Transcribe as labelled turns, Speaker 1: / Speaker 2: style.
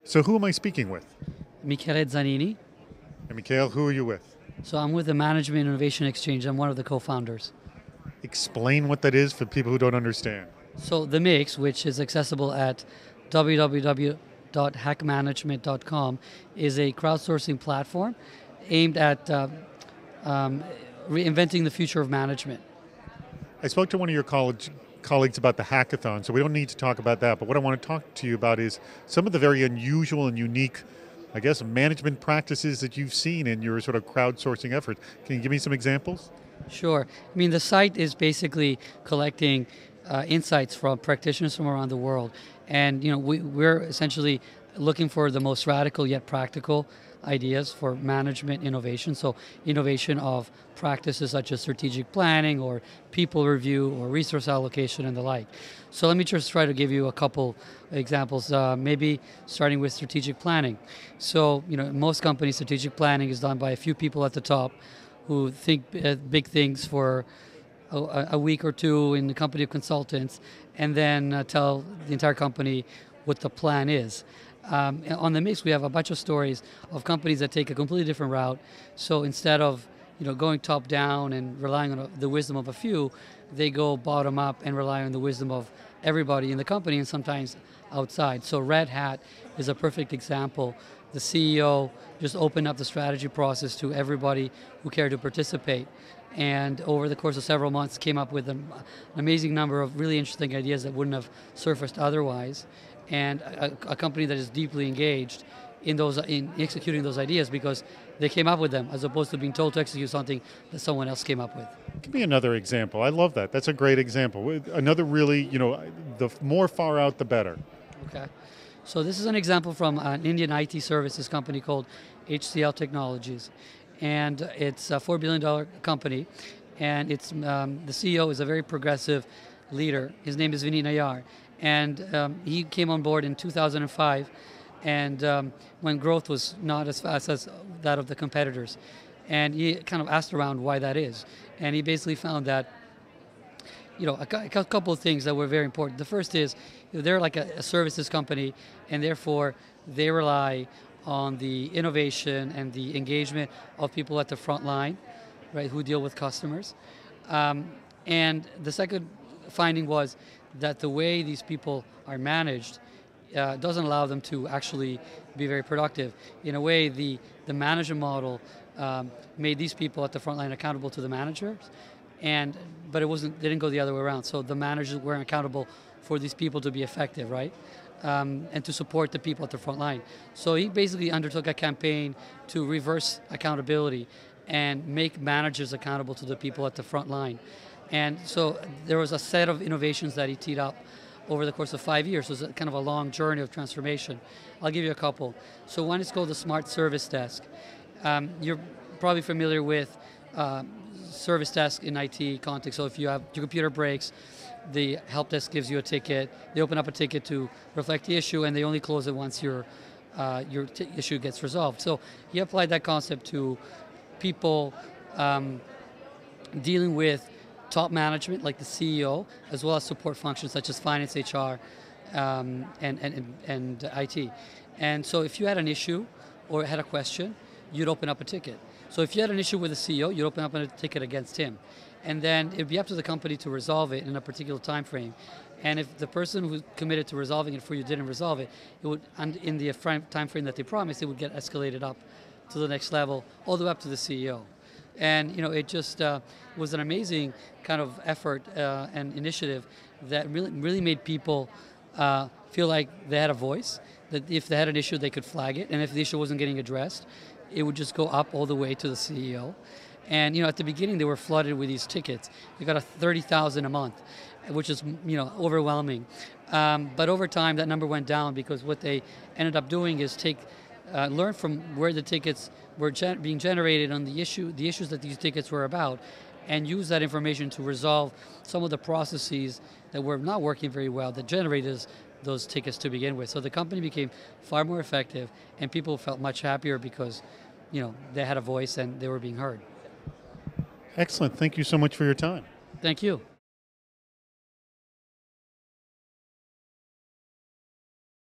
Speaker 1: So who am I speaking with?
Speaker 2: Michele Zanini.
Speaker 1: And Michele, who are you with?
Speaker 2: So I'm with the Management Innovation Exchange. I'm one of the co-founders.
Speaker 1: Explain what that is for people who don't understand.
Speaker 2: So the Mix, which is accessible at www.hackmanagement.com, is a crowdsourcing platform aimed at reinventing the future of management.
Speaker 1: I spoke to one of your colleagues about the hackathon, so we don't need to talk about that. But what I want to talk to you about is some of the very unusual and unique, I guess, management practices that you've seen in your sort of crowdsourcing effort. Can you give me some examples?
Speaker 2: Sure. I mean, the site is basically collecting insights from practitioners from around the world. And, we're essentially looking for the most radical yet practical ideas for management innovation. So innovation of practices such as strategic planning or people review or resource allocation and the like. So let me just try to give you a couple examples, maybe starting with strategic planning. So, in most companies, strategic planning is done by a few people at the top who think big things for a week or two in the company of consultants, and then tell the entire company what the plan is. On the Mix, we have a bunch of stories of companies that take a completely different route. So instead of going top down and relying on the wisdom of a few, they go bottom up and rely on the wisdom of everybody in the company and sometimes outside. So Red Hat is a perfect example. The CEO just opened up the strategy process to everybody who cared to participate. And over the course of several months came up with an amazing number of really interesting ideas that wouldn't have surfaced otherwise. And a company that is deeply engaged in executing those ideas because they came up with them as opposed to being told to execute something that someone else came up with.
Speaker 1: Give me another example. I love that. That's a great example. Another really, the more far out, the better.
Speaker 2: Okay. So this is an example from an Indian IT services company called HCL Technologies. And it's a $4 billion company. And it's the CEO is a very progressive leader. His name is Vineet Nayar. And he came on board in 2005, and when growth was not as fast as that of the competitors. And he kind of asked around why that is. And he basically found that a couple of things that were very important. The first is they're like a services company, and therefore they rely on the innovation and the engagement of people at the front line, right, who deal with customers. And the second finding was that the way these people are managed doesn't allow them to actually be very productive. In a way, the management model made these people at the front line accountable to the managers, but they didn't go the other way around. So the managers weren't accountable for these people to be effective, right? And to support the people at the front line. So he basically undertook a campaign to reverse accountability and make managers accountable to the people at the front line. And so there was a set of innovations that he teed up over the course of 5 years. So it's kind of a long journey of transformation. I'll give you a couple. So one is called the Smart Service Desk. You're probably familiar with service desk in IT context. So if your computer breaks, the help desk gives you a ticket. They open up a ticket to reflect the issue, and they only close it once your issue gets resolved. So he applied that concept to people dealing with top management, like the CEO, as well as support functions such as finance, HR, and IT. And so if you had an issue or had a question, you'd open up a ticket. So if you had an issue with the CEO, you'd open up a ticket against him. And then it'd be up to the company to resolve it in a particular time frame. And if the person who committed to resolving it for you didn't resolve it, it would, and in the time frame that they promised, it would get escalated up to the next level, all the way up to the CEO. And it just was an amazing kind of effort and initiative that really made people feel like they had a voice, that if they had an issue, they could flag it, and if the issue wasn't getting addressed, it would just go up all the way to the CEO. And at the beginning, they were flooded with these tickets. They got 30,000 a month, which is overwhelming. But over time, that number went down because what they ended up doing is learn from where the tickets were being generated on the issues that these tickets were about, and use that information to resolve some of the processes that were not working very well that generated those tickets to begin with. So the company became far more effective, and people felt much happier because they had a voice and they were being heard.
Speaker 1: Excellent. Thank you so much for your time.
Speaker 2: Thank you.